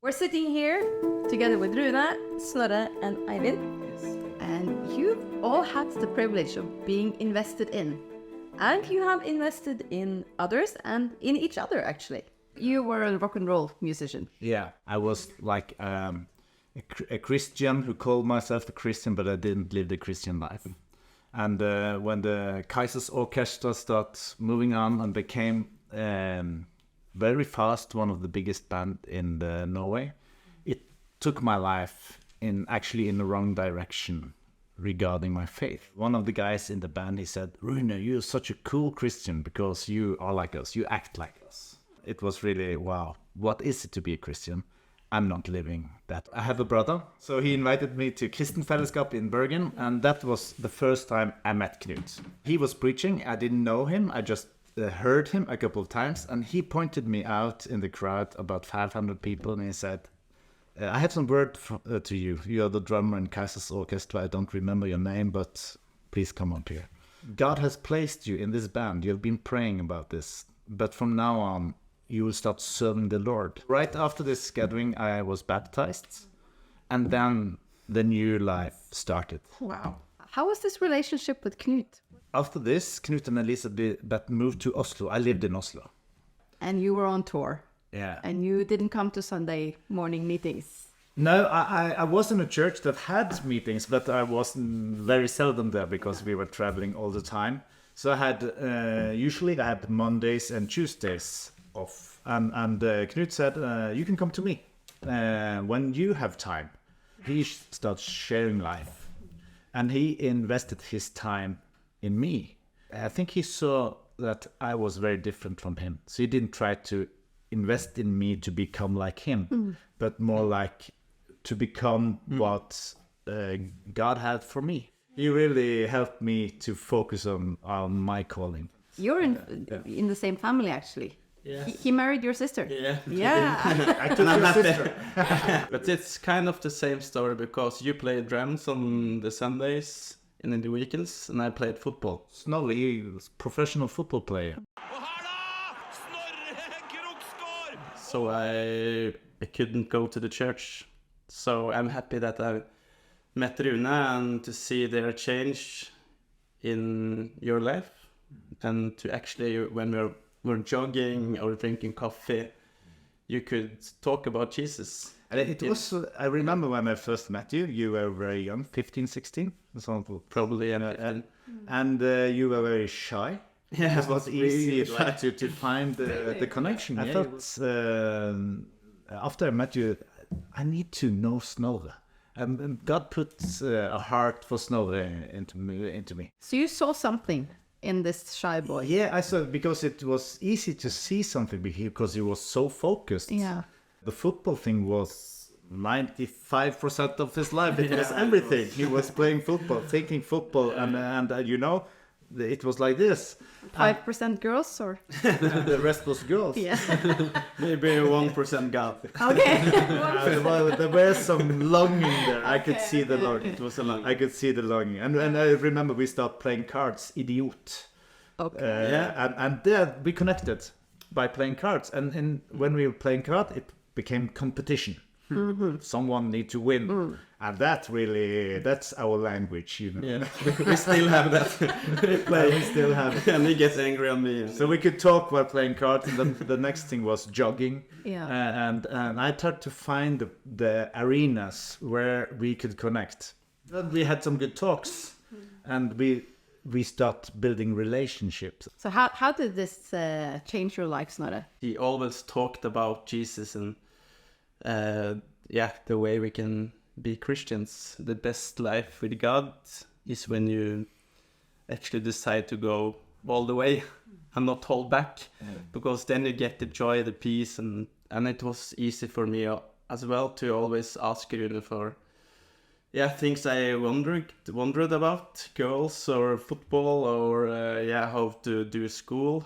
We're sitting here together with Rune, Snorre, and Eivind. Yes. And you've all had the privilege of being invested in. And you have invested in others and in each other, actually. You were a rock and roll musician. Yeah, I was like a Christian who called myself a Christian, but I didn't live the Christian life. And when the Kaiser's Orchestra started moving on and became very fast one of the biggest band in Norway, it took my life in the wrong direction regarding my faith. One of the guys in the band, he said, "Rune, you're such a cool Christian because you are like us, you act like us." It was really, wow, what is it to be a Christian? I'm not living that. I have a brother, so he invited me to Kristenfellesskap in Bergen, and that was the first time I met Knut. He was preaching, I didn't know him, I just heard him a couple of times, and he pointed me out in the crowd, about 500 people, and he said, "I have some word to you. You are the drummer in Kaiser's Orchestra. I don't remember your name, but please come up here. God has placed you in this band. You have been praying about this, but from now on, you will start serving the Lord." Right after this gathering, I was baptized, and then the new life started. Wow. How was this relationship with Knut? After this, Knut and Elisabeth moved to Oslo. I lived in Oslo. And you were on tour. Yeah. And you didn't come to Sunday morning meetings. No, I was in a church that had meetings, but I wasn't very seldom there because we were traveling all the time. So I had, usually I had Mondays and Tuesdays off. And Knut said, "You can come to me when you have time." He starts sharing life. And he invested his time in me. I think he saw that I was very different from him. So he didn't try to invest in me to become like him, but more like to become what God had for me. He really helped me to focus on my calling. You're in the same family, actually. Yes. He married your sister. Yeah. Yeah. I took your sister. But it's kind of the same story because you play drums on the Sundays and in the weekends, and I played football. Snorre, he was a professional football player. So I couldn't go to the church. So I'm happy that I met Rune and to see their change in your life. And to actually, when we're jogging or drinking coffee, you could talk about Jesus. And it was, I remember when I first met you, you were very young, 15, 16, Probably. and you were very shy. Yeah, It was easy really shy. to find the connection. I thought after I met you, I need to know Snorre. And God put a heart for Snorre into me. So you saw something in this shy boy. Yeah, I saw, because it was easy to see something because he was so focused. Yeah. The football thing was 95% of his life. It was everything. He was playing football, thinking football, and you know, it was like this. 5% girls, or? The rest was girls. Yeah. Maybe 1% God. Okay. There was some longing there. I could see the longing. It was a long. I could see the longing. And I remember we started playing cards, Idiot. Okay. And there we connected by playing cards. And when we were playing cards, it became competition. Someone need to win. And that's our language, you know. Yeah, we still have that. We still have it. And he gets angry on me. So we could talk while playing cards, and then the next thing was jogging. Yeah. And I tried to find the arenas where we could connect. Then we had some good talks, and we start building relationships. So how did this change your life, Snorre? He always talked about Jesus and the way we can be Christians. The best life with God is when you actually decide to go all the way and not hold back, because then you get the joy, the peace, and it was easy for me as well to always ask Rune for things I wondered about, girls or football or how to do school,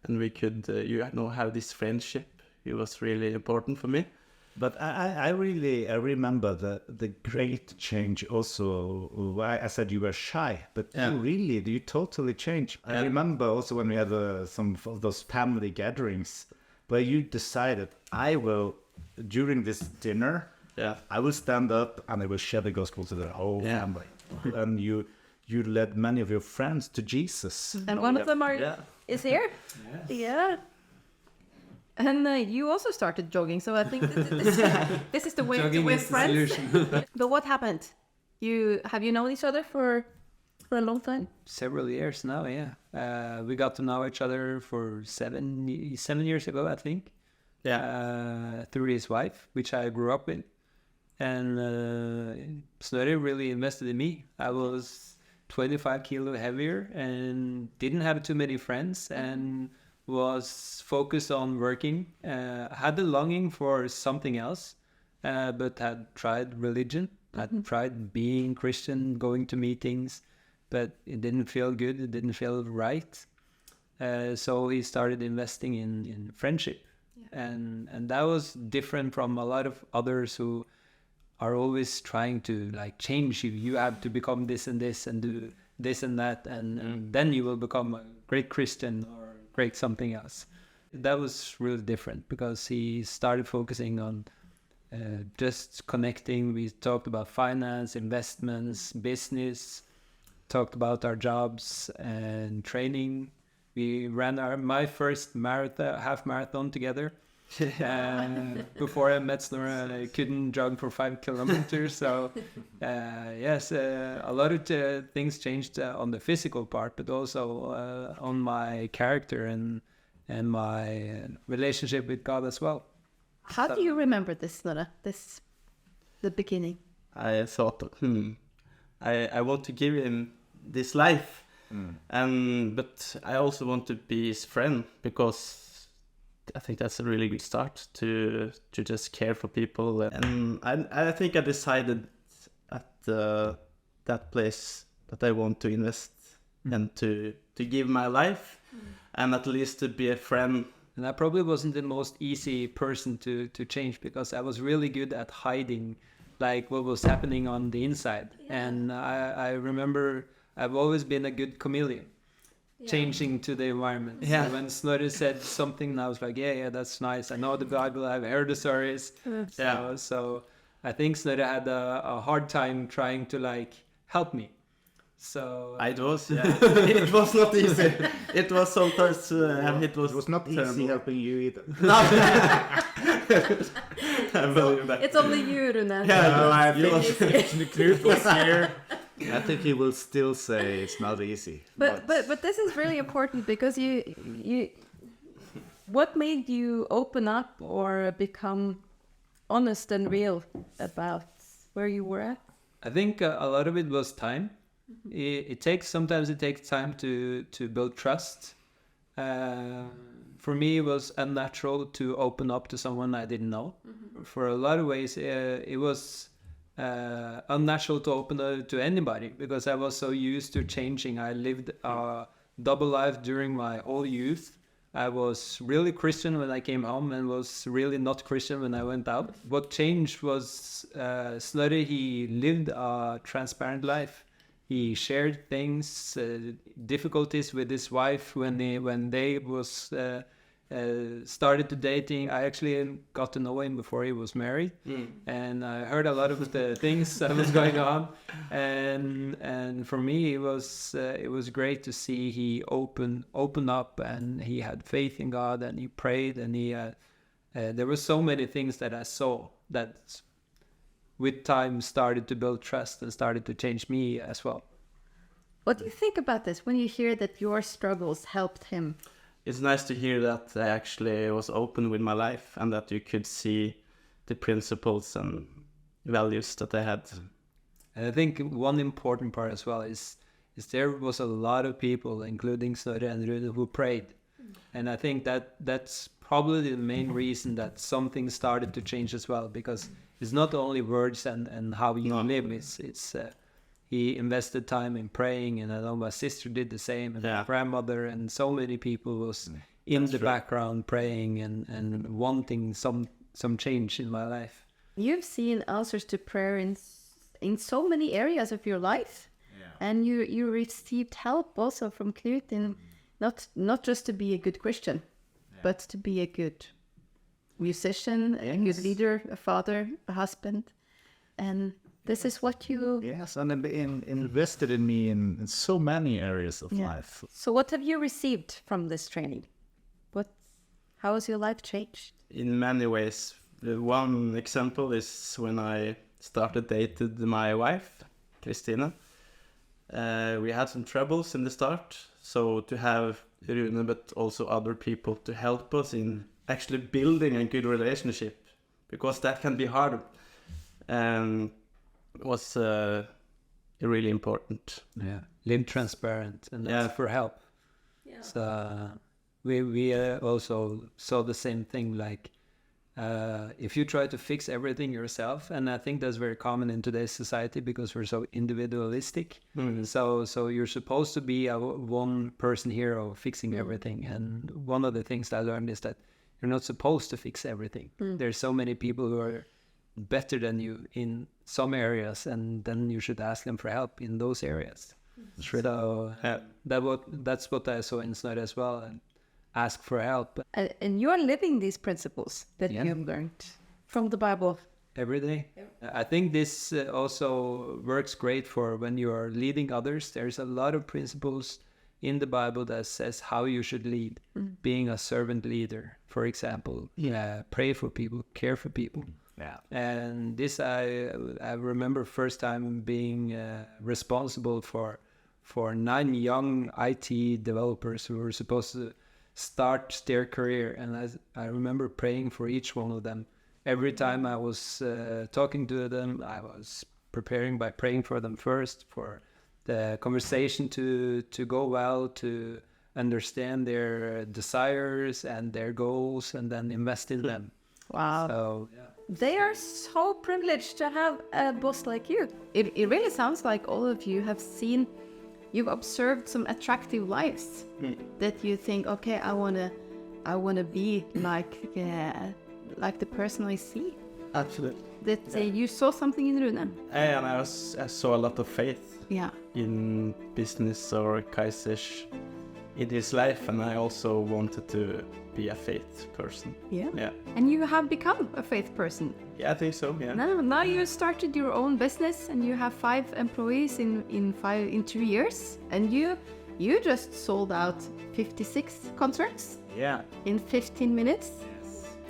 and we could have this friendship. It was really important for me. But I remember the great change also. I said you were shy, but you totally changed. I remember also when we had some of those family gatherings where you decided, I will during this dinner, Yeah. I will stand up and I will share the gospel to the whole family. And you led many of your friends to Jesus. And one of them is here. Yeah. And you also started jogging, so I think this is the way to win friends. But what happened? Have you known each other for a long time? Several years now, yeah. We got to know each other for 7 years ago, I think. Yeah. Through his wife, which I grew up with. And Snorri really invested in me. I was 25 kilo heavier and didn't have too many friends and was focused on working. Had the longing for something else, but had tried religion. Had tried being Christian, going to meetings, but it didn't feel good. It didn't feel right. So he started investing in friendship. And that was different from a lot of others who are always trying to like change you. You have to become this and this and do this and that, and then you will become a great Christian or great something else. That was really different because he started focusing on just connecting. We talked about finance, investments, business, talked about our jobs and training. We ran my first half marathon together. Before I met Snorre, I couldn't jog for 5 kilometers. So, yes, a lot of things changed on the physical part, but also on my character and my relationship with God as well. How do you remember this, Snorre? The beginning. I thought, I want to give him this life, but I also want to be his friend because I think that's a really good start to just care for people. And I think I decided at that place that I want to invest and to give my life and at least to be a friend. And I probably wasn't the most easy person to change because I was really good at hiding like what was happening on the inside. And I remember I've always been a good chameleon. Changing to the environment. Yeah. So when Snorre said something, I was like, yeah, that's nice. I know the Bible. I've heard the stories. So I think Snorre had a hard time trying to like help me. So It was not easy. It was sometimes it was not easy terrible. helping you either. I believe that. It's only you, Rune. I think Knut was here. I think he will still say it's not easy. But this is really important because you what made you open up or become honest and real about where you were at? I think a lot of it was time. Sometimes it takes time to build trust. For me, it was unnatural to open up to someone I didn't know. For a lot of ways, it was unnatural to open to anybody because I was so used to changing. I lived a double life during my whole youth. I was really Christian when I came home and was really not Christian when I went out. What changed was Snorre. He lived a transparent life. He shared things, difficulties with his wife when they was started to dating. I actually got to know him before he was married, and I heard a lot of the things that was going on. And for me, it was great to see he open up, and he had faith in God, and he prayed, and there were so many things that I saw that with time started to build trust and started to change me as well. What do you think about this when you hear that your struggles helped him? It's nice to hear that I actually was open with my life and that you could see the principles and values that I had. And I think one important part as well is there was a lot of people, including Snorre and Rune, who prayed. And I think that's probably the main reason that something started to change as well, because it's not only words and how you live. It's he invested time in praying, and I know my sister did the same, and my grandmother, and so many people was in the background praying and wanting some change in my life. You've seen answers to prayer in so many areas of your life, and you received help also from Knut in not just to be a good Christian, but to be a good musician, a youth leader, a father, a husband, and this is what you... Yes, and invested in me in so many areas of life. So what have you received from this training? How has your life changed? In many ways. One example is when I started dated my wife, Christina. We had some troubles in the start, so to have Rune but also other people to help us in actually building a good relationship, because that can be hard, was really important. Yeah, live transparent and ask for help. Yeah. So we also saw the same thing, like if you try to fix everything yourself, and I think that's very common in today's society because we're so individualistic. So you're supposed to be a one person hero fixing everything, and one of the things I learned is that you're not supposed to fix everything. There's so many people who are better than you in some areas, and then you should ask them for help in those areas. So that's what I saw in Snorre as well, and ask for help. And you are living these principles that you have learned from the Bible. Every day. I think this also works great for when you are leading others. There's a lot of principles in the Bible that says how you should lead. Being a servant leader, for example. Pray for people, care for people. Yeah. And this I remember first time being responsible for 9 young IT developers who were supposed to start their career, and I remember praying for each one of them. Every time I was talking to them, I was preparing by praying for them first, for the conversation to go well, to understand their desires and their goals, and then invest in them. Wow. So, they are so privileged to have a boss like you. It really sounds like all of you have seen, you've observed some attractive lives that you think, okay, I wanna be like the person I see. Absolutely. That you saw something in Rune. And I saw a lot of faith in business or Kaiser's in his life, and I also wanted to be a faith person. Yeah. And you have become a faith person. Yeah, I think so. Yeah. Now you started your own business, and you have 5 employees in 2 years, and you just sold out 56 concerts. Yeah. In 15 minutes.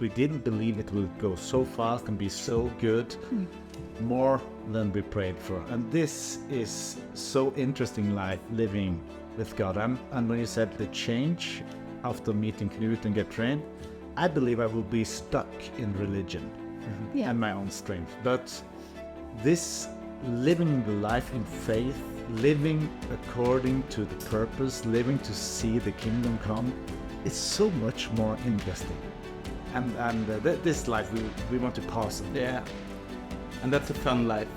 We didn't believe it would go so fast and be so good, more than we prayed for. And this is so interesting life living with God. And when you said the change after meeting Knut and get trained, I believe I will be stuck in religion and my own strength. But this living the life in faith, living according to the purpose, living to see the kingdom come, is so much more interesting. And this life we want to pass it. Yeah, and that's a fun life.